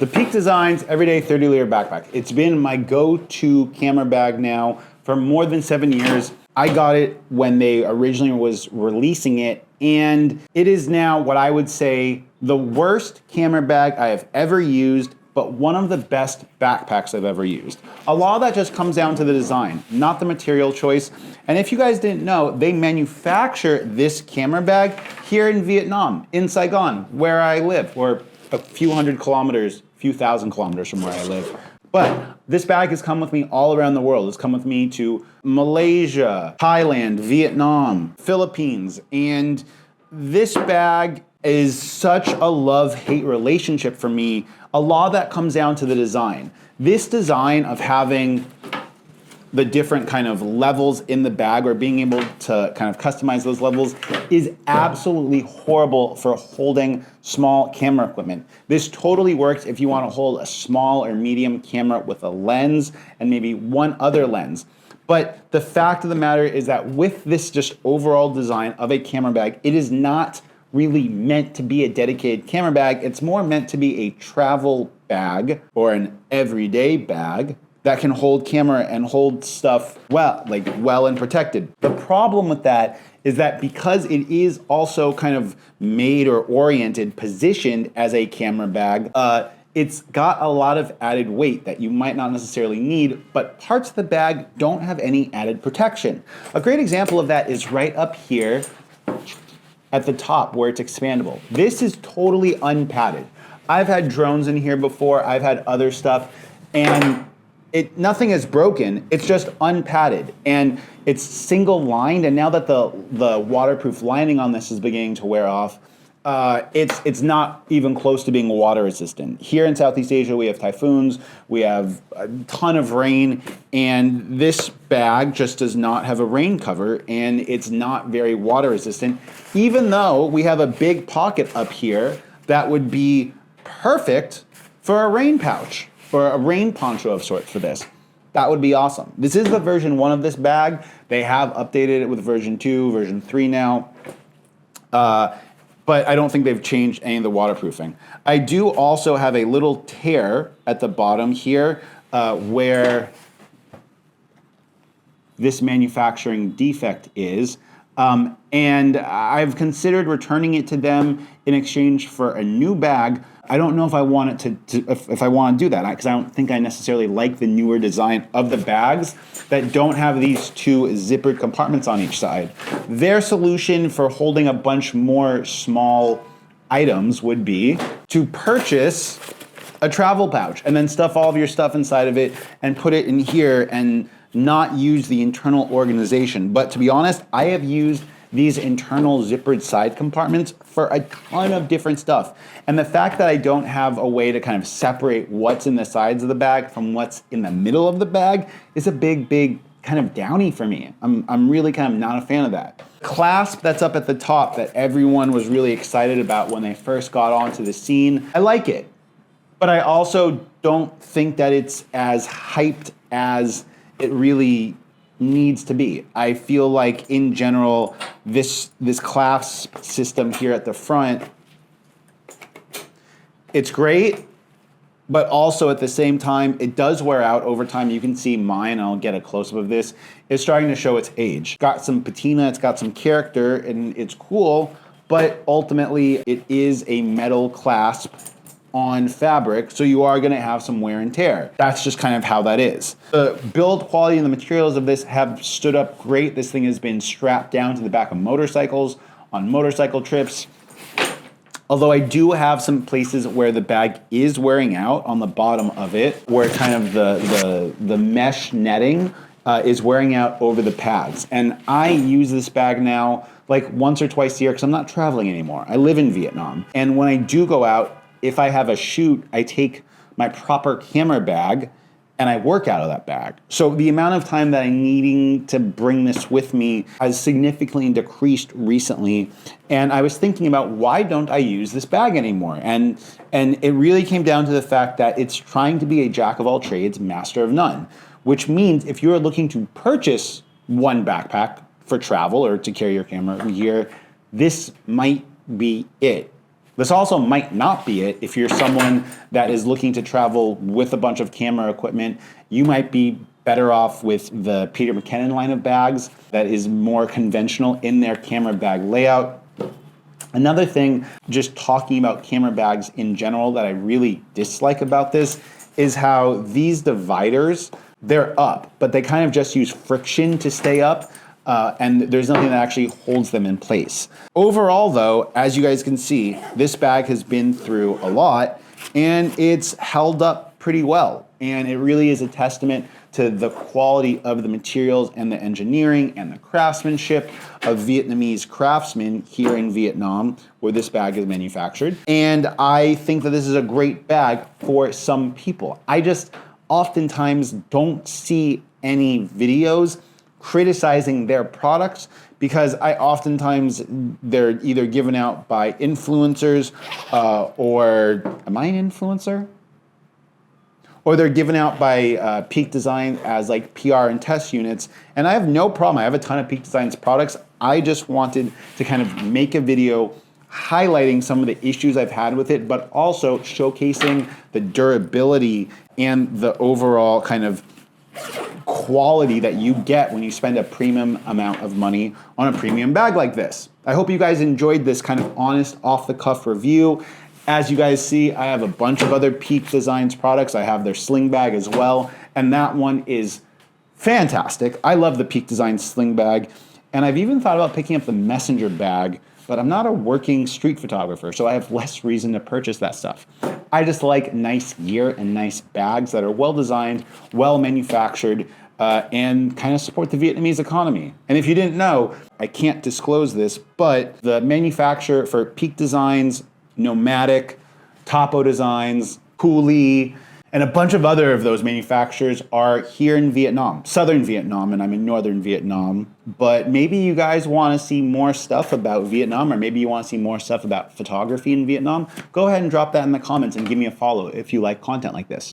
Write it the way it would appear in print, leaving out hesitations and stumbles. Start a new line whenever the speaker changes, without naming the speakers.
The Peak Designs Everyday 30-liter backpack. It's been my go-to camera bag now for more than 7 years. I got it when they originally was releasing it, and it is now what I would say the worst camera bag I have ever used, but one of the best backpacks I've ever used. A lot of that just comes down to the design, not the material choice. And if you guys didn't know, they manufacture this camera bag here in Vietnam, in Saigon, where I live, or a few thousand kilometers from where I live. But this bag has come with me all around the world. It's come with me to Malaysia, Thailand, Vietnam, Philippines, and this bag is such a love-hate relationship for me. A lot of that comes down to the design. This design of having the different kind of levels in the bag, or being able to kind of customize those levels, is absolutely horrible for holding small camera equipment. This totally works if you want to hold a small or medium camera with a lens and maybe one other lens. But the fact of the matter is that with this just overall design of a camera bag, it is not really meant to be a dedicated camera bag. It's more meant to be a travel bag or an everyday bag that can hold camera and hold stuff well and protected. The problem with that is that because it is also kind of made or oriented, positioned as a camera bag, it's got a lot of added weight that you might not necessarily need, but parts of the bag don't have any added protection. A great example of that is right up here at the top where it's expandable. This is totally unpadded. I've had drones in here before, I've had other stuff, and nothing is broken, it's just unpadded. And it's single lined, and now that the waterproof lining on this is beginning to wear off, it's not even close to being water resistant. Here in Southeast Asia, we have typhoons, we have a ton of rain, and this bag just does not have a rain cover, and it's not very water resistant, even though we have a big pocket up here that would be perfect for a rain pouch, or a rain poncho of sorts for this. That would be awesome. This is the version 1 of this bag. They have updated it with version 2, version 3 now. But I don't think they've changed any of the waterproofing. I do also have a little tear at the bottom here where this manufacturing defect is. And I've considered returning it to them in exchange for a new bag. I don't know if I want it if I want to do that, because I don't think I necessarily like the newer design of the bags that don't have these 2 zippered compartments on each side. Their solution for holding a bunch more small items would be to purchase a travel pouch and then stuff all of your stuff inside of it and put it in here and not use the internal organization. But to be honest, I have used these internal zippered side compartments for a ton of different stuff. And the fact that I don't have a way to kind of separate what's in the sides of the bag from what's in the middle of the bag is a big kind of downy for me. I'm really kind of not a fan of that. Clasp that's up at the top that everyone was really excited about when they first got onto the scene, I like it. But I also don't think that it's as hyped as it really needs to be. I feel like in general, this clasp system here at the front, it's great, but also at the same time, it does wear out over time. You can see mine, I'll get a close-up of this, it's starting to show its age. Got some patina, it's got some character, and it's cool, but ultimately it is a metal clasp on fabric, so you are going to have some wear and tear. That's just kind of how that is. The build quality and the materials of this have stood up great. This thing has been strapped down to the back of motorcycles on motorcycle trips. Although I do have some places where the bag is wearing out on the bottom of it, where kind of the mesh netting is wearing out over the pads. And I use this bag now like once or twice a year because I'm not traveling anymore. I live in Vietnam. And when I do go out, if I have a shoot, I take my proper camera bag and I work out of that bag. So the amount of time that I'm needing to bring this with me has significantly decreased recently. And I was thinking about, why don't I use this bag anymore? And it really came down to the fact that it's trying to be a jack of all trades, master of none, which means if you're looking to purchase one backpack for travel or to carry your camera gear, this might be it. This also might not be it. If you're someone that is looking to travel with a bunch of camera equipment, you might be better off with the Peter McKinnon line of bags that is more conventional in their camera bag layout. Another thing, just talking about camera bags in general, that I really dislike about this is how these dividers, they're up, but they kind of just use friction to stay up. And there's nothing that actually holds them in place. Overall though, as you guys can see, this bag has been through a lot and it's held up pretty well. And it really is a testament to the quality of the materials and the engineering and the craftsmanship of Vietnamese craftsmen here in Vietnam, where this bag is manufactured. And I think that this is a great bag for some people. I just oftentimes don't see any videos criticizing their products because they're either given out by influencers or am I an influencer? Or they're given out by Peak Design as like PR and test units. And I have no problem. I have a ton of Peak Design's products. I just wanted to kind of make a video highlighting some of the issues I've had with it, but also showcasing the durability and the overall kind of quality that you get when you spend a premium amount of money on a premium bag like this. I hope you guys enjoyed this kind of honest, off-the-cuff review. As you guys see, I have a bunch of other Peak Designs products. I have their sling bag as well, and that one is fantastic. I love the Peak Designs sling bag, and I've even thought about picking up the Messenger bag, but I'm not a working street photographer, so I have less reason to purchase that stuff. I just like nice gear and nice bags that are well designed, well manufactured, and kind of support the Vietnamese economy. And if you didn't know, I can't disclose this, but the manufacturer for Peak Designs, Nomadic, Topo Designs, Coolie, and a bunch of other of those manufacturers are here in Vietnam, southern Vietnam, and I'm in northern Vietnam. But maybe you guys want to see more stuff about Vietnam, or maybe you want to see more stuff about photography in Vietnam. Go ahead and drop that in the comments and give me a follow if you like content like this.